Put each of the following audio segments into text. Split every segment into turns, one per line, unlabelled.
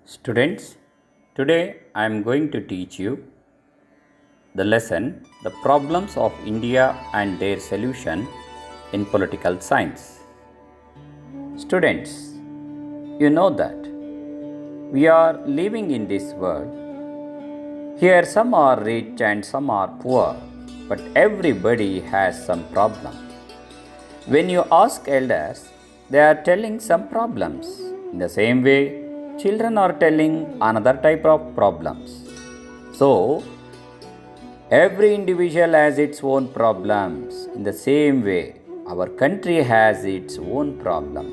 Students, today I am going to teach you the lesson The Problems of India and Their Solution in Political Science. Students, you know that we are living in this world. Here some are rich and some are poor, but everybody has some problem. When you ask elders, they are telling some problems. In the same way, children are telling another type of problems. So, every individual has its own problems. In the same way, our country has its own problem.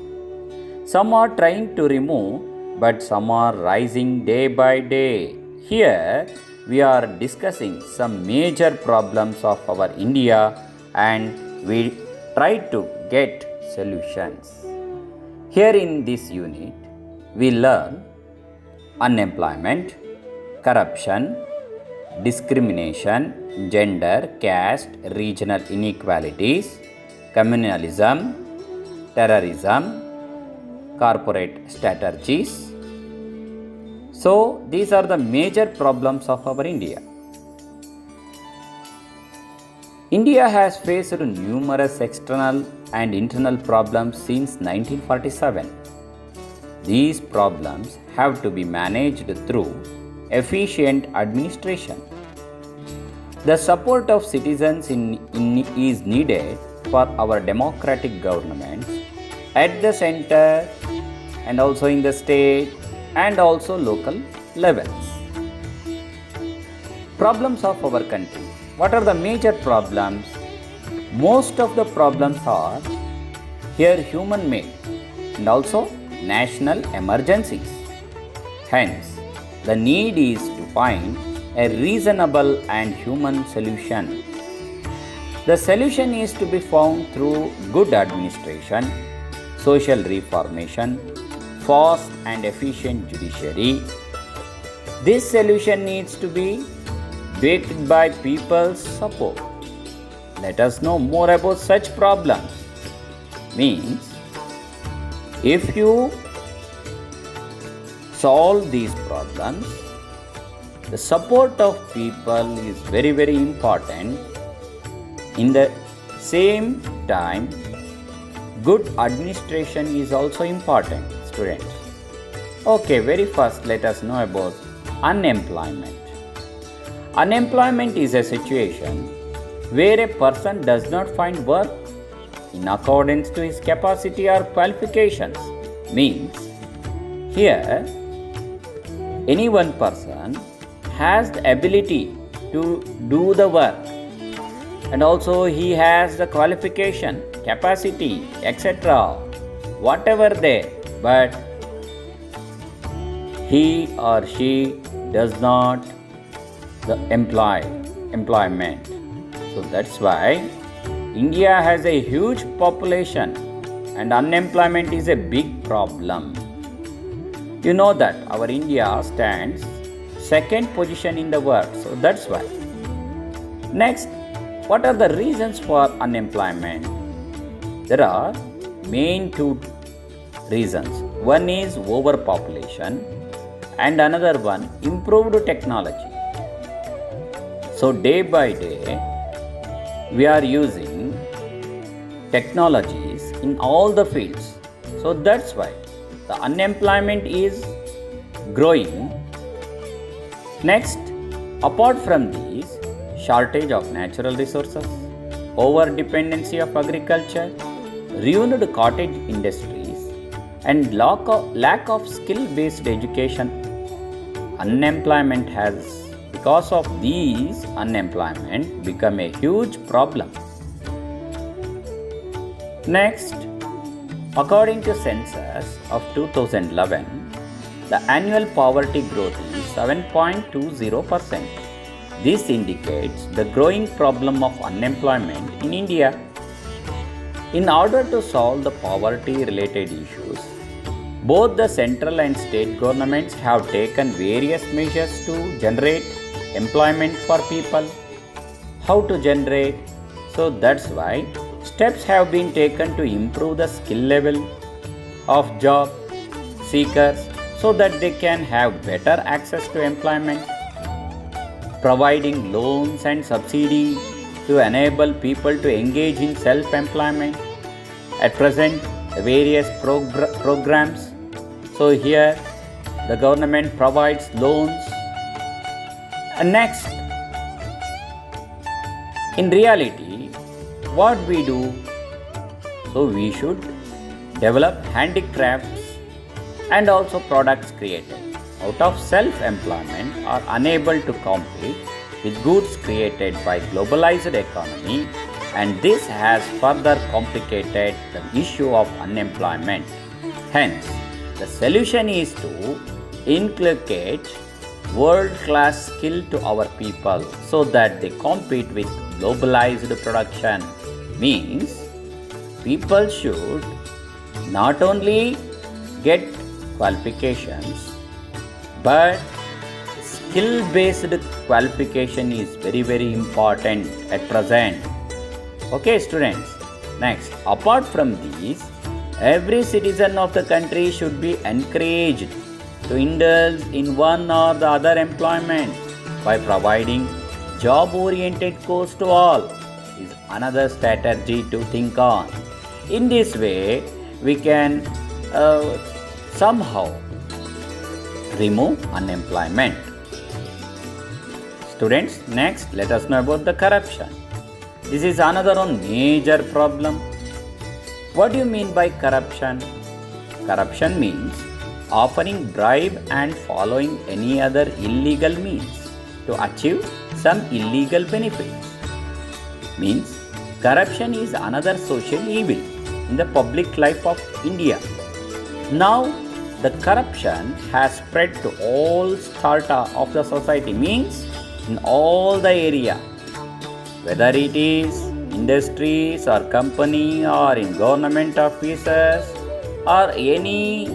Some are trying to remove, but some are rising day by day. Here, we are discussing some major problems of our India and we try to get solutions. Here in this unit, we learn unemployment, corruption, discrimination, gender, caste, regional inequalities, communalism, terrorism, corporate strategies. So, these are the major problems of our India. India has faced numerous external and internal problems since 1947. These problems have to be managed through efficient administration. The support of citizens is needed for our democratic governments at the center and also in the state and also local levels. Problems of our country. What are the major problems? Most of the problems are here human made and also national emergencies. Hence, the need is to find a reasonable and human solution. The solution is to be found through good administration, social reformation, fast and efficient judiciary. This solution needs to be backed by people's support. Let us know more about such problems. Means, if you solve these problems, the support of people is very, very important. In the same time, good administration is also important, students. Okay, very first let us know about unemployment. Unemployment is a situation where a person does not find work in accordance to his capacity or qualifications. Means, here, any one person has the ability to do the work and also he has the qualification, capacity, etc. whatever there, but he or she does not the employment. So that's why India has a huge population and unemployment is a big problem. You know that our India stands second position in the world. So that's why. Next, what are the reasons for unemployment? There are main two reasons. One is overpopulation and another one improved technology. So day by day, we are using technologies in all the fields. So that's why the unemployment is growing. Next, apart from these, shortage of natural resources, over dependency of agriculture, ruined cottage industries, and lack of skill-based education, unemployment has, because of these, unemployment become a huge problem. Next, according to census of 2011, the annual poverty growth is 7.20%. This indicates the growing problem of unemployment in India. In order to solve the poverty-related issues, both the central and state governments have taken various measures to generate employment for people. How to generate? So that's why steps have been taken to improve the skill level of job seekers so that they can have better access to employment, providing loans and subsidy to enable people to engage in self-employment. At present, the various programs. So here, the government provides loans. And next, in reality, what we do? So we should develop handicrafts and also products created out of self-employment are unable to compete with goods created by globalized economy, and this has further complicated the issue of unemployment. Hence, the solution is to inculcate world-class skill to our people so that they compete with globalized production. Means people should not only get qualifications, but skill-based qualification is very important at present. Okay, students. Next, apart from these, every citizen of the country should be encouraged to indulge in one or the other employment by providing job-oriented course to all is another strategy to think on. In this way, we can somehow remove unemployment. Students, next let us know about the corruption. This is another one major problem. What do you mean by corruption? Corruption means offering bribe and following any other illegal means to achieve some illegal benefits. Means corruption is another social evil in the public life of India. Now, the corruption has spread to all strata of the society, means in all the area, whether it is industries or company or in government offices or any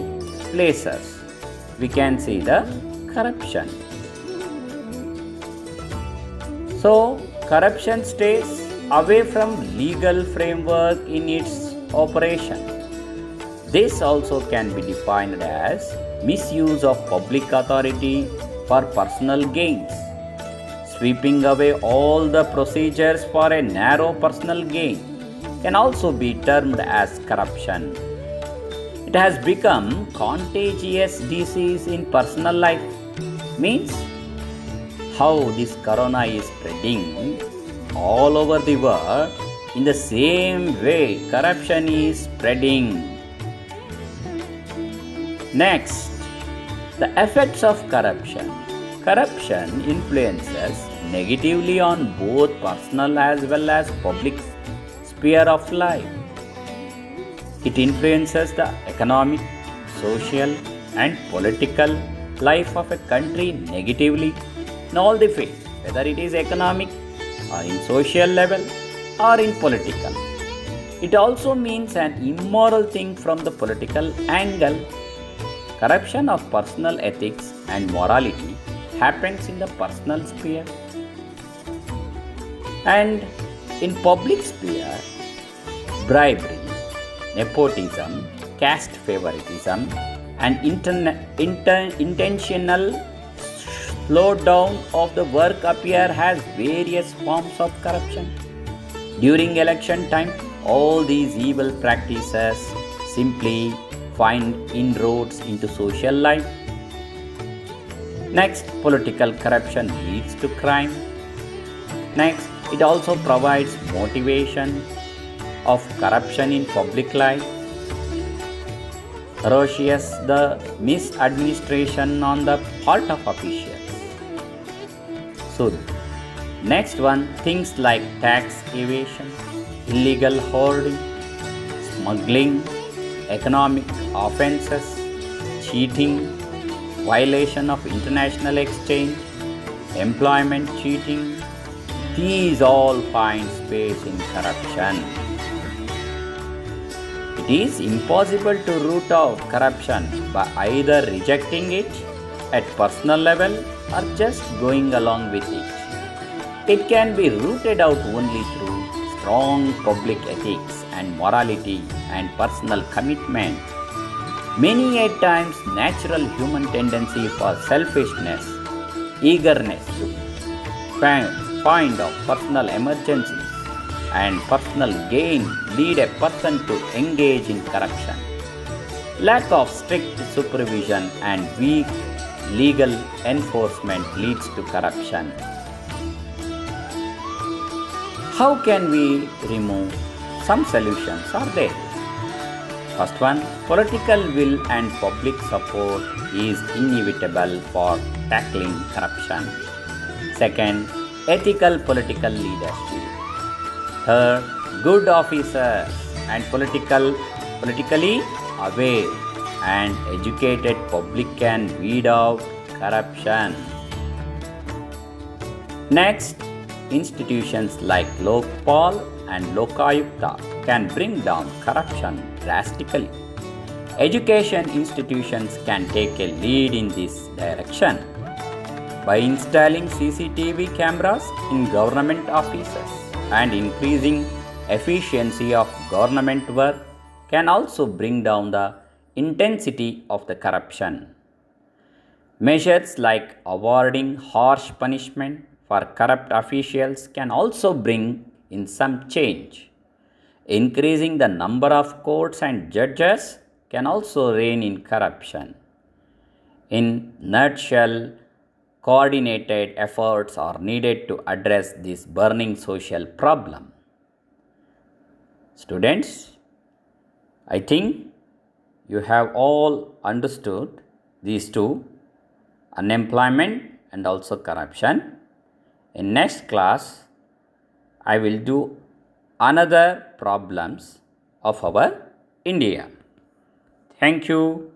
places, we can see the corruption. So, corruption stays away from legal framework in its operation. This also can be defined as misuse of public authority for personal gains. Sweeping away all the procedures for a narrow personal gain can also be termed as corruption. It has become contagious disease in personal life. Means how this corona is spreading all over the world, in the same way corruption is spreading. Next, the effects of corruption. Corruption influences negatively on both personal as well as public sphere of life. It influences the economic, social and political life of a country negatively in all the fields, whether it is economic or in social level or in political. It also means an immoral thing from the political angle. Corruption of personal ethics and morality happens in the personal sphere. And in public sphere, bribery, nepotism, caste favoritism, and intentional slowdown of the work appear as various forms of corruption. During election time, all these evil practices simply find inroads into social life. Next, political corruption leads to crime. Next, it also provides motivation of corruption in public life. Atrocious the misadministration on the part of officials. So, next one, things like tax evasion, illegal hoarding, smuggling, economic offences, cheating, violation of international exchange, employment cheating, these all find space in corruption. It is impossible to root out corruption by either rejecting it at personal level or just going along with it. It can be rooted out only through strong public ethics and morality and personal commitment. Many a times natural human tendency for selfishness, eagerness to find of personal emergencies and personal gain lead a person to engage in corruption. Lack of strict supervision and weak legal enforcement leads to corruption. How can we remove? Some solutions are there. First one, political will and public support is inevitable for tackling corruption. Second, ethical political leadership. Third, good officers and politically aware and educated public can weed out corruption. Next, institutions like Lokpal and Lokayukta can bring down corruption drastically. Education institutions can take a lead in this direction by installing CCTV cameras in government offices and increasing efficiency of government work can also bring down the intensity of the corruption. Measures like awarding harsh punishment for corrupt officials can also bring in some change. Increasing the number of courts and judges can also rein in corruption. In nutshell, coordinated efforts are needed to address this burning social problem. Students, I think you have all understood these two, unemployment and also corruption. In next class, I will do another problems of our India. Thank you.